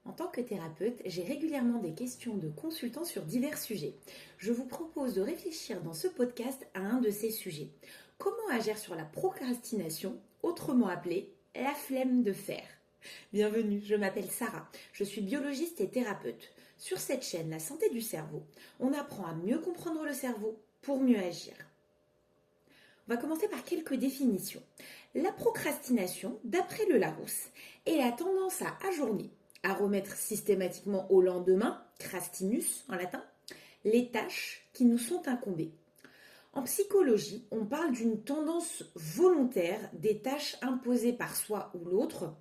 En tant que thérapeute, j'ai régulièrement des questions de consultants sur divers sujets. Je vous propose de réfléchir dans ce podcast à un de ces sujets. Comment agir sur la procrastination, autrement appelée la flemme de faire? Bienvenue, je m'appelle Sarah, je suis biologiste et thérapeute. Sur cette chaîne, La santé du cerveau, on apprend à mieux comprendre le cerveau pour mieux agir. On va commencer par quelques définitions. La procrastination, d'après le Larousse, est la tendance à ajourner, à remettre systématiquement au lendemain, crastinus en latin, les tâches qui nous sont incombées. En psychologie, on parle d'une tendance volontaire des tâches imposées par soi ou l'autre,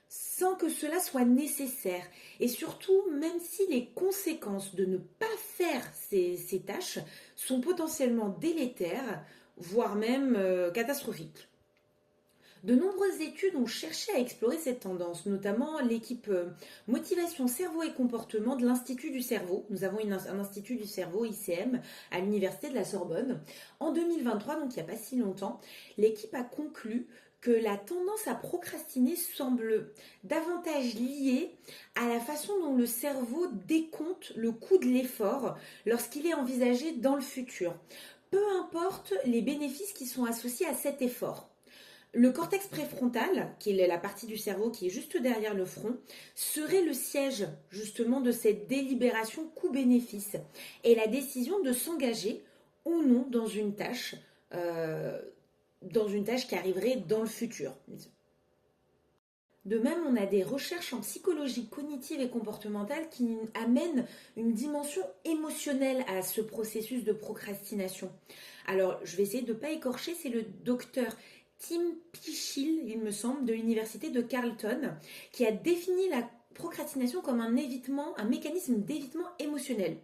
sans que cela soit nécessaire. Et surtout, même si les conséquences de ne pas faire ces tâches sont potentiellement délétères, voire même catastrophiques. De nombreuses études ont cherché à explorer cette tendance, notamment l'équipe Motivation, Cerveau et Comportement de l'Institut du Cerveau. Nous avons un Institut du Cerveau, ICM, à l'Université de la Sorbonne. En 2023, donc il n'y a pas si longtemps, l'équipe a conclu que la tendance à procrastiner semble davantage liée à la façon dont le cerveau décompte le coût de l'effort lorsqu'il est envisagé dans le futur. Peu importe les bénéfices qui sont associés à cet effort. Le cortex préfrontal, qui est la partie du cerveau qui est juste derrière le front, serait le siège justement de cette délibération coût-bénéfice et la décision de s'engager ou non dans une tâche qui arriverait dans le futur. De même, on a des recherches en psychologie cognitive et comportementale qui amènent une dimension émotionnelle à ce processus de procrastination. Alors, je vais essayer de ne pas écorcher, c'est le docteur Tim Pychyl, il me semble, de l'université de Carleton, qui a défini la procrastination comme un mécanisme d'évitement émotionnel.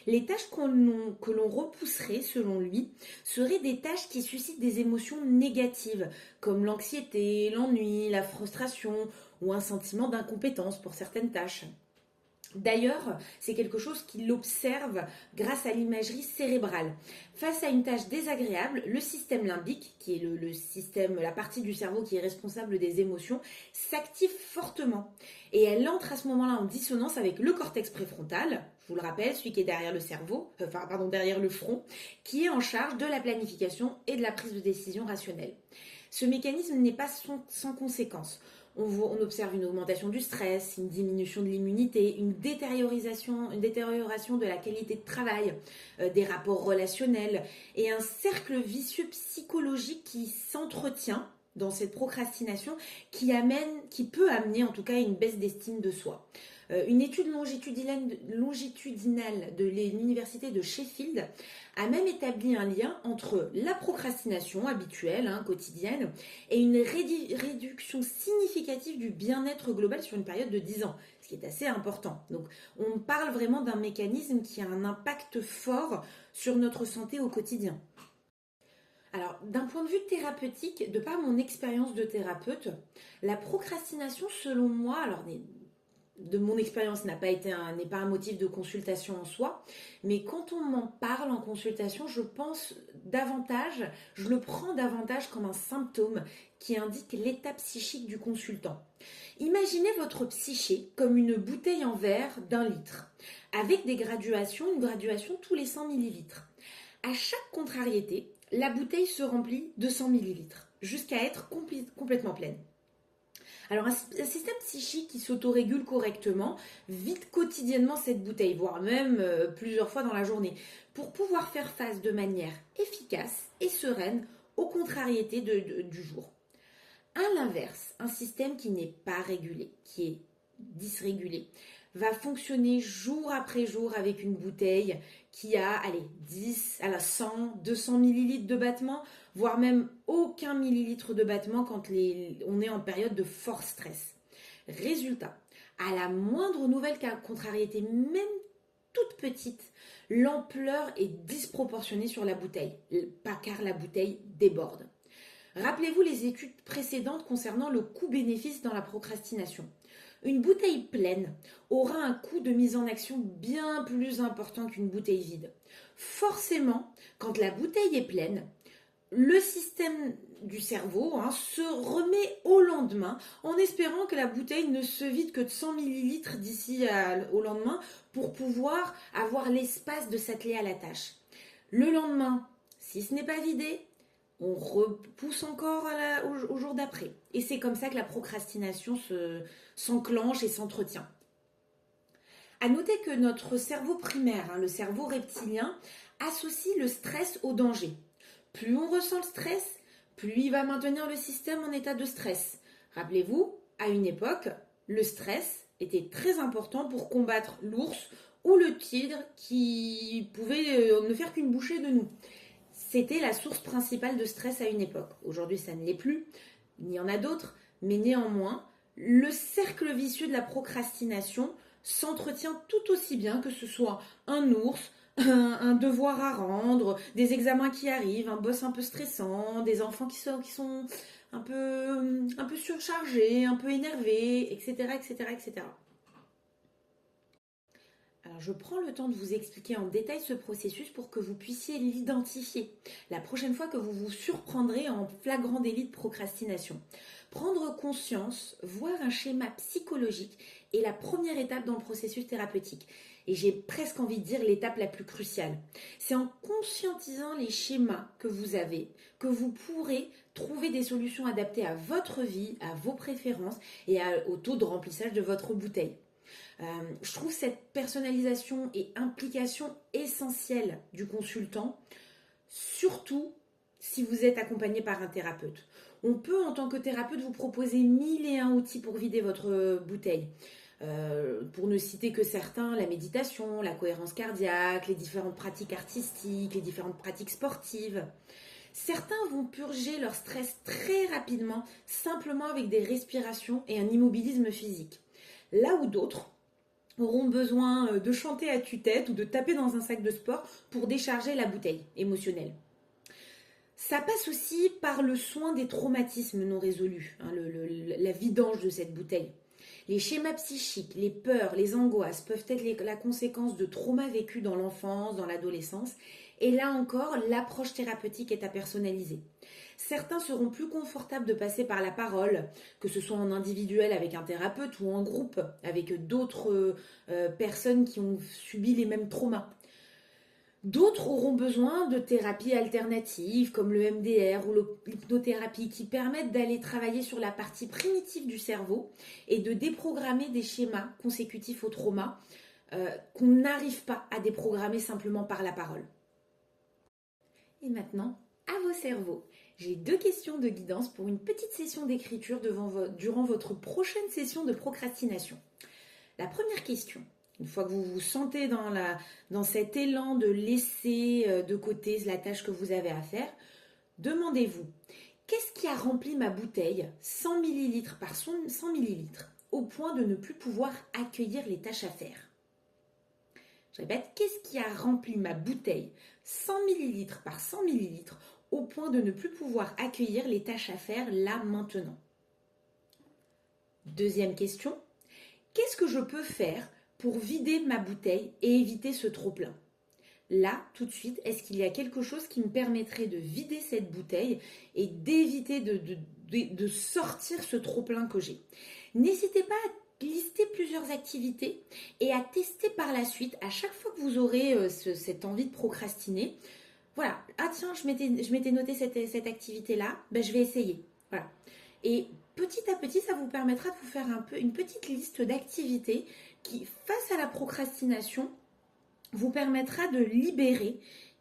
Les tâches que l'on repousserait, selon lui, seraient des tâches qui suscitent des émotions négatives, comme l'anxiété, l'ennui, la frustration ou un sentiment d'incompétence pour certaines tâches. D'ailleurs, c'est quelque chose qu'il observe grâce à l'imagerie cérébrale. Face à une tâche désagréable, le système limbique, qui est la partie du cerveau qui est responsable des émotions, s'active fortement. Et elle entre à ce moment-là en dissonance avec le cortex préfrontal, je vous le rappelle, celui qui est derrière derrière le front, qui est en charge de la planification et de la prise de décision rationnelle. Ce mécanisme n'est pas sans conséquences. On observe une augmentation du stress, une diminution de l'immunité, une détérioration de la qualité de travail, des rapports relationnels et un cercle vicieux psychologique qui s'entretient dans cette procrastination qui peut amener en tout cas une baisse d'estime de soi. Une étude longitudinale de l'université de Sheffield a même établi un lien entre la procrastination habituelle, quotidienne, et une réduction significative du bien-être global sur une période de 10 ans, ce qui est assez important. Donc on parle vraiment d'un mécanisme qui a un impact fort sur notre santé au quotidien. Alors, d'un point de vue thérapeutique, de par mon expérience de thérapeute, la procrastination, selon moi, de mon expérience, n'est pas un motif de consultation en soi, mais quand on m'en parle en consultation, je le prends davantage comme un symptôme qui indique l'état psychique du consultant. Imaginez votre psyché comme une bouteille en verre d'1 litre, avec une graduation tous les 100 millilitres. À chaque contrariété, la bouteille se remplit de 100 millilitres, jusqu'à être complètement pleine. Alors un système psychique qui s'autorégule correctement vide quotidiennement cette bouteille, voire même plusieurs fois dans la journée, pour pouvoir faire face de manière efficace et sereine aux contrariétés du jour. À l'inverse, un système qui n'est pas régulé, qui est dysrégulé, va fonctionner jour après jour avec une bouteille qui a 100, 200 millilitres de battement, voire même aucun millilitre de battement quand on est en période de fort stress. Résultat, à la moindre nouvelle contrariété, même toute petite, l'ampleur est disproportionnée sur la bouteille, car la bouteille déborde. Rappelez-vous les études précédentes concernant le coût-bénéfice dans la procrastination. Une bouteille pleine aura un coût de mise en action bien plus important qu'une bouteille vide. Forcément, quand la bouteille est pleine, le système du cerveau se remet au lendemain en espérant que la bouteille ne se vide que de 100 millilitres au lendemain pour pouvoir avoir l'espace de s'atteler à la tâche. Le lendemain, si ce n'est pas vidé, on repousse encore au jour d'après. Et c'est comme ça que la procrastination s'enclenche et s'entretient. À noter que notre cerveau primaire, le cerveau reptilien, associe le stress au danger. Plus on ressent le stress, plus il va maintenir le système en état de stress. Rappelez-vous, à une époque, le stress était très important pour combattre l'ours ou le tigre qui pouvait ne faire qu'une bouchée de nous. C'était la source principale de stress à une époque. Aujourd'hui, ça ne l'est plus. Il y en a d'autres, mais néanmoins, le cercle vicieux de la procrastination s'entretient tout aussi bien que ce soit un ours, un devoir à rendre, des examens qui arrivent, un boss un peu stressant, des enfants qui sont un peu surchargés, un peu énervés, etc., etc., etc. Alors, je prends le temps de vous expliquer en détail ce processus pour que vous puissiez l'identifier la prochaine fois que vous vous surprendrez en flagrant délit de procrastination. Prendre conscience, voir un schéma psychologique est la première étape dans le processus thérapeutique. Et j'ai presque envie de dire l'étape la plus cruciale. C'est en conscientisant les schémas que vous avez que vous pourrez trouver des solutions adaptées à votre vie, à vos préférences et au taux de remplissage de votre bouteille. Je trouve cette personnalisation et implication essentielle du consultant, surtout si vous êtes accompagné par un thérapeute. On peut en tant que thérapeute vous proposer 1001 outils pour vider votre bouteille. Pour ne citer que certains, la méditation, la cohérence cardiaque, les différentes pratiques artistiques, les différentes pratiques sportives. Certains vont purger leur stress très rapidement, simplement avec des respirations et un immobilisme physique. Là où d'autres auront besoin de chanter à tue-tête ou de taper dans un sac de sport pour décharger la bouteille émotionnelle. Ça passe aussi par le soin des traumatismes non résolus, la vidange de cette bouteille. Les schémas psychiques, les peurs, les angoisses peuvent être la conséquence de traumas vécus dans l'enfance, dans l'adolescence. Et là encore, l'approche thérapeutique est à personnaliser. Certains seront plus confortables de passer par la parole, que ce soit en individuel avec un thérapeute ou en groupe avec d'autres personnes qui ont subi les mêmes traumas. D'autres auront besoin de thérapies alternatives comme le MDR ou l'hypnothérapie qui permettent d'aller travailler sur la partie primitive du cerveau et de déprogrammer des schémas consécutifs au trauma qu'on n'arrive pas à déprogrammer simplement par la parole. Et maintenant, à vos cerveaux. J'ai 2 questions de guidance pour une petite session d'écriture durant votre prochaine session de procrastination. La première question. Une fois que vous vous sentez dans cet élan de laisser de côté la tâche que vous avez à faire, demandez-vous, qu'est-ce qui a rempli ma bouteille 100 ml par 100 ml au point de ne plus pouvoir accueillir les tâches à faire? Je répète, qu'est-ce qui a rempli ma bouteille 100 ml par 100 ml au point de ne plus pouvoir accueillir les tâches à faire là maintenant? Deuxième question, qu'est-ce que je peux faire pour vider ma bouteille et éviter ce trop-plein? Là, tout de suite, est-ce qu'il y a quelque chose qui me permettrait de vider cette bouteille et d'éviter de sortir ce trop-plein que j'ai? N'hésitez pas à lister plusieurs activités et à tester par la suite, à chaque fois que vous aurez cette envie de procrastiner. Voilà, ah tiens, je m'étais noté cette activité-là, je vais essayer. Voilà. Et petit à petit, ça vous permettra de vous faire une petite liste d'activités qui, face à la procrastination, vous permettra de libérer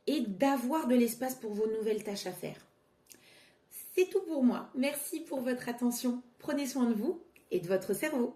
et d'avoir de l'espace pour vos nouvelles tâches à faire. C'est tout pour moi. Merci pour votre attention. Prenez soin de vous et de votre cerveau.